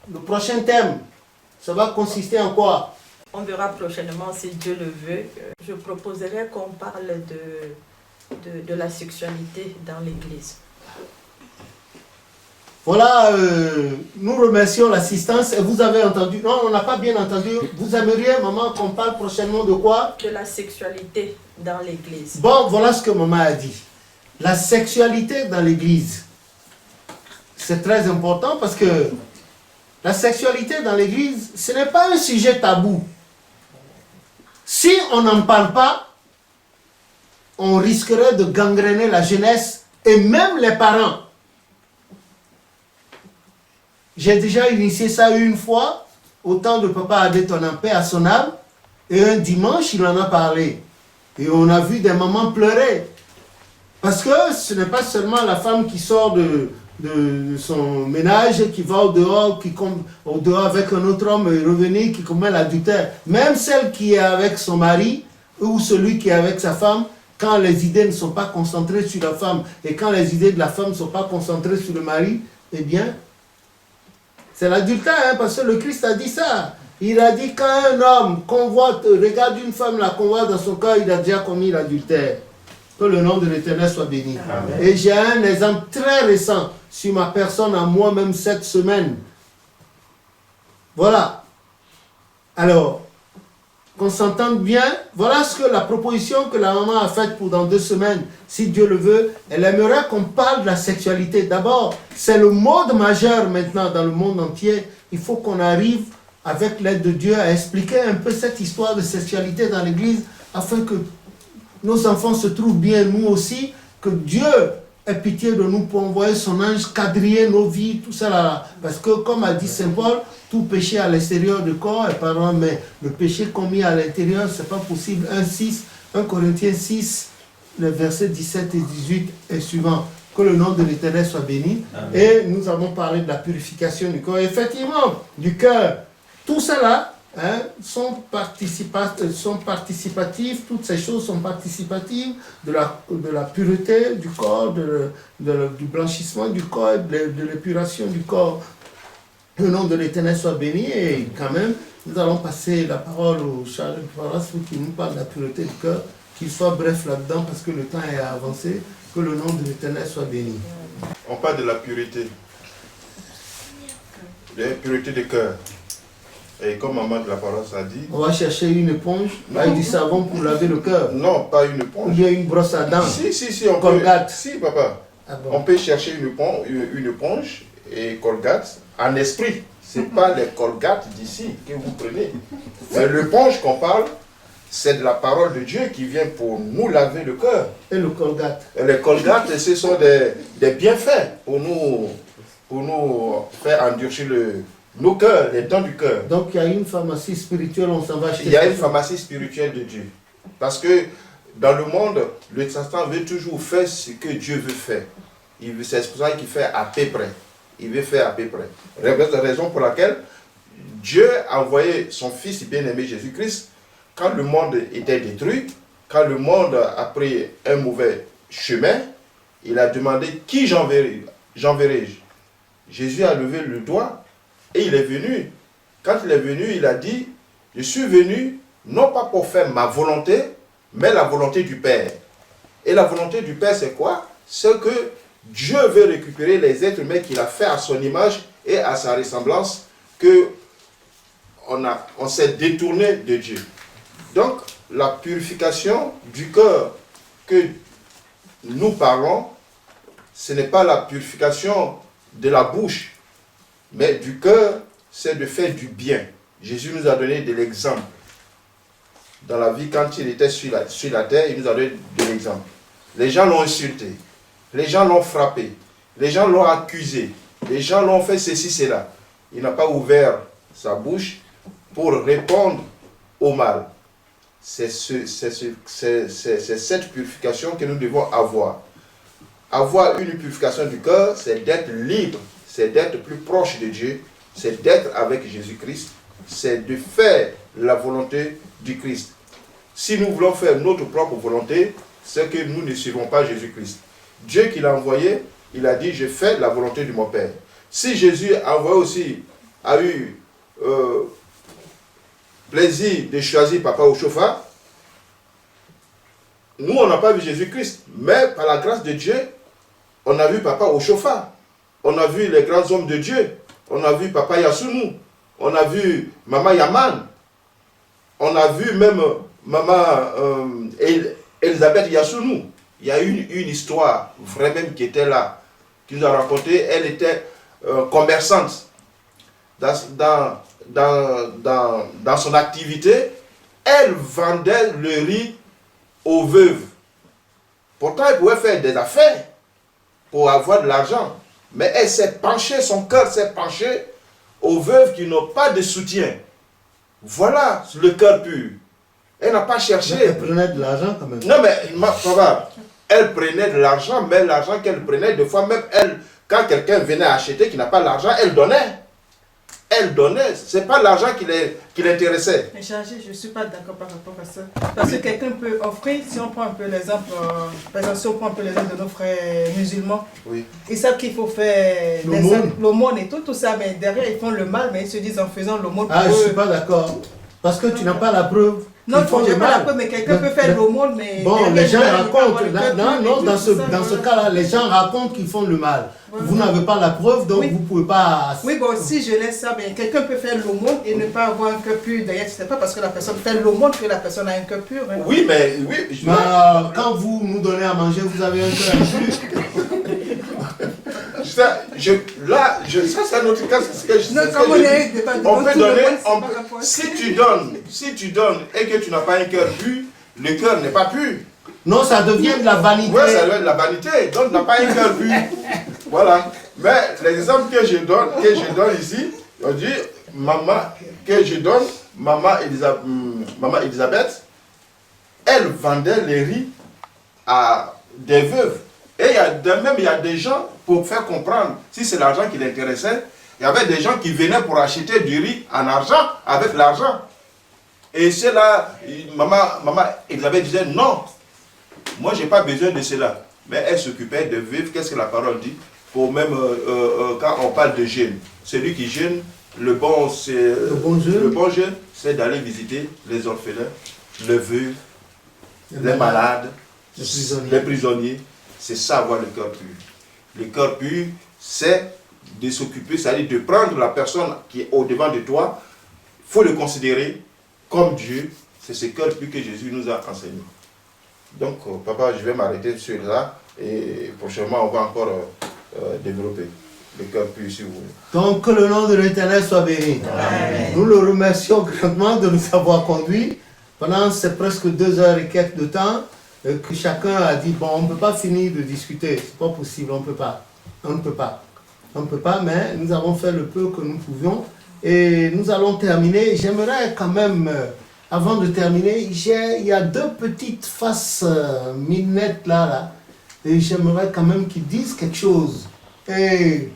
le prochain thème, ça va consister en quoi? On verra prochainement si Dieu le veut. Je proposerai qu'on parle de la sexualité dans l'Église. Voilà, nous remercions l'assistance. Et vous avez entendu, non, on n'a pas bien entendu. Vous aimeriez, maman, qu'on parle prochainement de quoi? De la sexualité dans l'Église. Bon, voilà ce que maman a dit. La sexualité dans l'Église. C'est très important parce que la sexualité dans l'Église, ce n'est pas un sujet tabou. Si on n'en parle pas, on risquerait de gangréner la jeunesse et même les parents. J'ai déjà initié ça une fois, au temps de papa Adéton en paix à son âme, et un dimanche, il en a parlé. Et on a vu des mamans pleurer. Parce que ce n'est pas seulement la femme qui sort de son ménage, qui va au dehors, au dehors avec un autre homme et revenir, qui commet l'adultère. Même celle qui est avec son mari, ou celui qui est avec sa femme, quand les idées ne sont pas concentrées sur la femme, et quand les idées de la femme ne sont pas concentrées sur le mari, eh bien, c'est l'adultère, hein, parce que le Christ a dit ça. Il a dit quand un homme convoite, regarde une femme, la convoite dans son cœur, il a déjà commis l'adultère. Que le nom de l'Éternel soit béni. Amen. Et j'ai un exemple très récent sur ma personne à moi-même cette semaine. Voilà. Alors, qu'on s'entende bien, voilà ce que la proposition que la maman a faite pour dans 2 semaines, si Dieu le veut. Elle aimerait qu'on parle de la sexualité. D'abord, c'est le mode majeur maintenant dans le monde entier. Il faut qu'on arrive, avec l'aide de Dieu, à expliquer un peu cette histoire de sexualité dans l'Église, afin que nos enfants se trouvent bien, nous aussi, que Dieu ait pitié de nous pour envoyer son ange quadriller nos vies, tout ça là. Parce que, comme a dit Saint Paul, tout péché à l'extérieur du corps est pardon, mais le péché commis à l'intérieur, c'est pas possible. 1 Corinthiens 6, les versets 17 et 18 et suivant. Que le nom de l'Éternel soit béni. Amen. Et nous avons parlé de la purification du corps. Effectivement, du cœur. Tout cela, sont participatifs, toutes ces choses sont participatives de la pureté du corps, du blanchissement du corps, de l'épuration du corps. Le nom de l'Éternel soit béni et quand même, nous allons passer la parole au Charles de Paroisse qui nous parle de la pureté du cœur, qu'il soit bref là-dedans parce que le temps est avancé, que le nom de l'Éternel soit béni. On parle de la pureté du cœur. Et comme maman de la paroisse a dit... On va chercher une éponge avec du savon pour laver le cœur. Non, pas une éponge. Ou bien une brosse à dents. Si, on Colgate. Si, papa. Ah bon. On peut chercher une éponge et Colgate en esprit. Ce n'est pas les Colgate d'ici que vous prenez. Mais l'éponge qu'on parle, c'est de la parole de Dieu qui vient pour nous laver le cœur. Et le Colgate. Et les Colgate, ce sont des bienfaits pour nous faire endurcir nos cœurs, les dents du cœur. Donc il y a une pharmacie spirituelle, on s'en va acheter. Il y a une pharmacie spirituelle de Dieu. Parce que dans le monde, le Satan veut toujours faire ce que Dieu veut faire. C'est pour ça qu'il fait à peu près. Il veut faire à peu près. C'est la raison pour laquelle Dieu a envoyé son Fils bien-aimé Jésus-Christ quand le monde était détruit, quand le monde a pris un mauvais chemin. Il a demandé qui j'enverrai-je. Jésus a levé le doigt. Et il est venu. Quand il est venu, il a dit, je suis venu non pas pour faire ma volonté, mais la volonté du Père. Et la volonté du Père, c'est quoi? C'est que Dieu veut récupérer les êtres humains qu'il a fait à son image et à sa ressemblance, que on s'est détourné de Dieu. Donc, la purification du cœur que nous parlons, ce n'est pas la purification de la bouche, mais du cœur, c'est de faire du bien. Jésus nous a donné de l'exemple. Dans la vie, quand il était sur la terre, il nous a donné de l'exemple. Les gens l'ont insulté. Les gens l'ont frappé. Les gens l'ont accusé. Les gens l'ont fait ceci, cela. Il n'a pas ouvert sa bouche pour répondre au mal. C'est cette purification que nous devons avoir. Avoir une purification du cœur, c'est d'être libre. C'est d'être plus proche de Dieu, c'est d'être avec Jésus-Christ, c'est de faire la volonté du Christ. Si nous voulons faire notre propre volonté, c'est que nous ne suivons pas Jésus-Christ. Dieu qui l'a envoyé, il a dit, je fais la volonté de mon Père. Si Jésus a envoyé aussi a eu plaisir de choisir papa au chauffard, nous, on n'a pas vu Jésus-Christ. Mais par la grâce de Dieu, on a vu papa au chauffard. On a vu les grands hommes de Dieu. On a vu papa Yasounou. On a vu maman Yaman. On a vu même maman Elisabeth Yasounou. Il y a une histoire vraiment qui était là, qui nous a raconté. Elle était commerçante. Dans son activité, elle vendait le riz aux veuves. Pourtant, elle pouvait faire des affaires pour avoir de l'argent. Mais elle s'est penchée, son cœur s'est penché aux veuves qui n'ont pas de soutien. Voilà le cœur pur. Elle n'a pas cherché. Elle prenait de l'argent quand même. Non, mais papa, elle prenait de l'argent, mais l'argent qu'elle prenait, des fois même, elle, quand quelqu'un venait acheter qui n'a pas l'argent, elle donnait. Elle donnait, ce n'est pas l'argent qui l'intéressait. Mais chargé, je ne suis pas d'accord par rapport à ça. Parce que quelqu'un peut offrir, si on prend un peu l'exemple, par exemple, si on prend un peu l'exemple de nos frères musulmans, oui. Ils savent qu'il faut faire l'aumône et tout ça, mais derrière ils font le mal, mais ils se disent en faisant l'aumône. Ah, je ne suis pas d'accord. Parce que tu n'as pas la preuve. Non, je n'ai pas la preuve, mais quelqu'un peut faire l'aumône, mais. Bon, les gens racontent. Non, dans ce cas-là, les gens racontent qu'ils font le mal. Voilà. Vous n'avez pas la preuve, donc vous ne pouvez pas. Oui, bon, si je laisse ça, mais quelqu'un peut faire l'aumône et ne pas avoir un cœur pur. D'ailleurs, ce n'est pas parce que la personne fait l'aumône que la personne a un cœur pur. Hein. Oui, mais. Oui, quand vous nous donnez à manger, vous avez un cœur pur. Ça, c'est un autre cas, c'est ce que je non, comme on peut donner, si tu donnes et que tu n'as pas un cœur pur, le cœur n'est pas pur. Non, ça devient de la vanité. Oui, ça devient de la vanité, donc tu n'as pas un cœur pur. Voilà. Mais l'exemple que je donne ici, on dit, maman Elisabeth, elle vendait les riz à des veuves. Et il y a des gens, pour faire comprendre, si c'est l'argent qui l'intéressait, il y avait des gens qui venaient pour acheter du riz en argent, avec l'argent. Et c'est là, maman Elisabeth disait, non, moi je n'ai pas besoin de cela. Mais elle s'occupait de vivre, qu'est-ce que la parole dit? Pour même, quand on parle de jeûne, celui qui jeûne, le bon jeûne, c'est d'aller visiter les orphelins, les veuves, les malades, les prisonniers. C'est ça, avoir le cœur pur. Le cœur pur, c'est de s'occuper, c'est-à-dire de prendre la personne qui est au-devant de toi, il faut le considérer comme Dieu. C'est ce cœur pur que Jésus nous a enseigné. Donc, papa, je vais m'arrêter sur là et prochainement, on va encore développer le cœur pur, si vous voulez. Donc, que le nom de l'Éternel soit béni. Amen. Nous le remercions grandement de nous avoir conduits pendant ces presque 2 heures et quelques de temps. Que chacun a dit, bon, on ne peut pas finir de discuter, c'est pas possible, on ne peut pas, mais nous avons fait le peu que nous pouvions et nous allons terminer. J'aimerais quand même, avant de terminer, il y a 2 petites faces minettes là, et j'aimerais quand même qu'ils disent quelque chose. Et...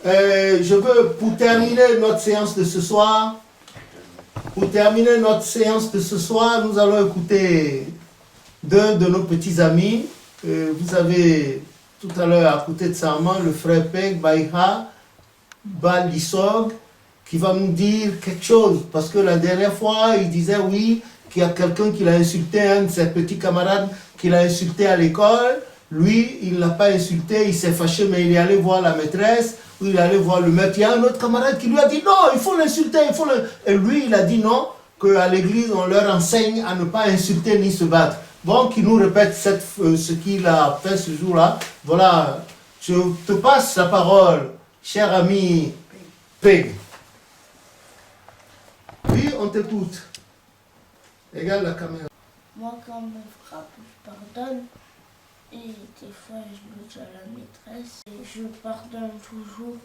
je veux, pour terminer notre séance de ce soir, nous allons écouter 2 de nos petits amis. Vous avez tout à l'heure à côté de sa main le frère Peg Baïha Balisog qui va nous dire quelque chose. Parce que la dernière fois, il disait oui, qu'il y a quelqu'un qui l'a insulté, un de ses petits camarades qui l'a insulté à l'école. Lui, il ne l'a pas insulté, il s'est fâché, mais il est allé voir la maîtresse, ou il est allé voir le maître. Il y a un autre camarade qui lui a dit non, il faut l'insulter, Et lui, il a dit non, qu'à l'église, on leur enseigne à ne pas insulter ni se battre. Bon, qu'il nous répète ce qu'il a fait ce jour-là. Voilà, je te passe la parole, cher ami Peg. Oui, on t'écoute. Regarde la caméra. Moi, quand on me frappe, je pardonne. Et des fois, je le dis à la maîtresse et je pardonne toujours.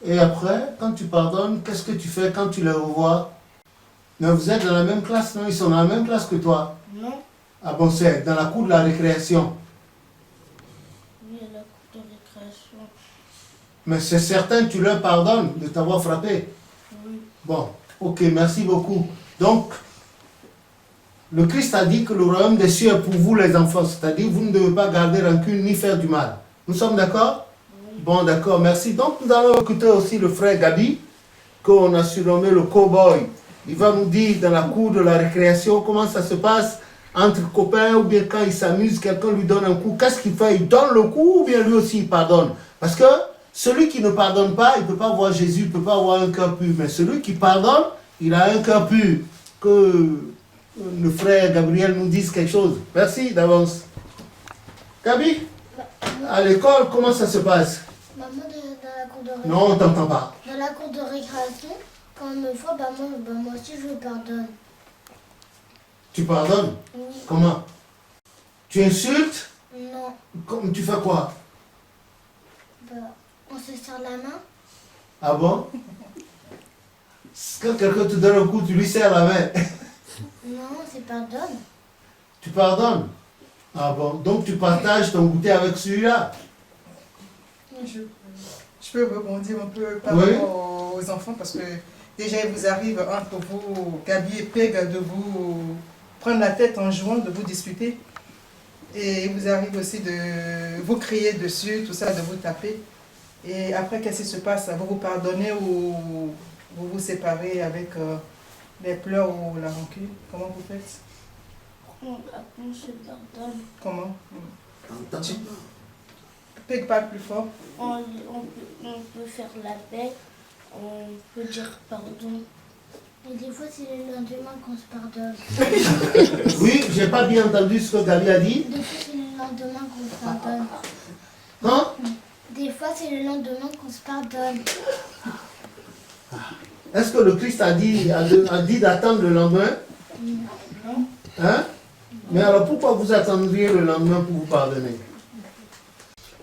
Et après, quand tu pardonnes, qu'est-ce que tu fais quand tu les revois? Mais vous êtes dans la même classe, non? Ils sont dans la même classe que toi? Non. Ah bon, c'est dans la cour de la récréation? Oui, à la cour de récréation. Mais c'est certain que tu leur pardonnes de t'avoir frappé? Oui. Bon, ok, merci beaucoup. Donc, le Christ a dit que le royaume des cieux est pour vous les enfants, c'est-à-dire vous ne devez pas garder rancune ni faire du mal. Nous sommes d'accord? Bon, d'accord, merci. Donc, nous allons écouter aussi le frère Gabi, qu'on a surnommé le cow-boy. Il va nous dire dans la cour de la récréation comment ça se passe entre copains, ou bien quand il s'amuse, quelqu'un lui donne un coup. Qu'est-ce qu'il fait? Il donne le coup ou bien lui aussi il pardonne? Parce que celui qui ne pardonne pas, il ne peut pas voir Jésus, il ne peut pas avoir un cœur pur. Mais celui qui pardonne, il a un cœur pur. Que le frère Gabriel nous dise quelque chose. Merci d'avance. Gabi, à l'école, comment ça se passe? Maman, dans la cour de récréation. Non, on ne t'entend pas. Dans la cour de récréation, quand on me voit, moi aussi je pardonne. Tu pardonnes? Oui. Comment? Tu insultes? Non. Tu fais quoi? On se serre la main. Ah bon? Quand quelqu'un te donne un coup, tu lui serres la main. Non, c'est pardonne. Tu pardonnes? Ah bon? Donc tu partages ton goûter avec celui-là? Je peux rebondir un peu par Oui. rapport aux enfants parce que déjà il vous arrive entre vous, Gabi et Peg, de vous prendre la tête en jouant, de vous discuter. Et il vous arrive aussi de vous crier dessus, tout ça, de vous taper. Et après, qu'est-ce qui se passe? Vous vous pardonnez ou vous vous séparez avec les pleurs ou la rancune? Comment vous faites? On se pardonne. Comment? Peg parle plus fort. On peut faire la paix. On peut dire pardon. Et des fois, c'est le lendemain qu'on se pardonne. Oui, j'ai pas bien entendu ce que Gabi a dit. Des fois, c'est le lendemain qu'on se pardonne. Hein? Des fois, c'est le lendemain qu'on se pardonne. Est-ce que le Christ a dit d'attendre le lendemain? Non. Hein? Mais alors pourquoi vous attendriez le lendemain pour vous pardonner?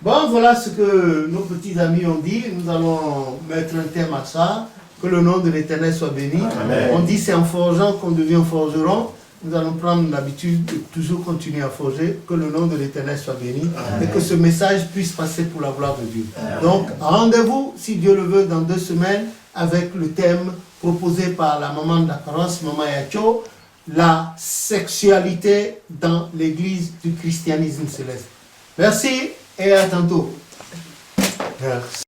Bon, voilà ce que nos petits amis ont dit. Nous allons mettre un terme à ça. Que le nom de l'Éternel soit béni. Amen. On dit c'est en forgeant qu'on devient forgeron. Nous allons prendre l'habitude de toujours continuer à forger. Que le nom de l'Éternel soit béni. Et que ce message puisse passer pour la gloire de Dieu. Donc, rendez-vous, si Dieu le veut, dans 2 semaines avec le thème proposé par la maman de la paroisse, Maman Yacho, la sexualité dans l'église du christianisme céleste. Merci et à tantôt. Merci.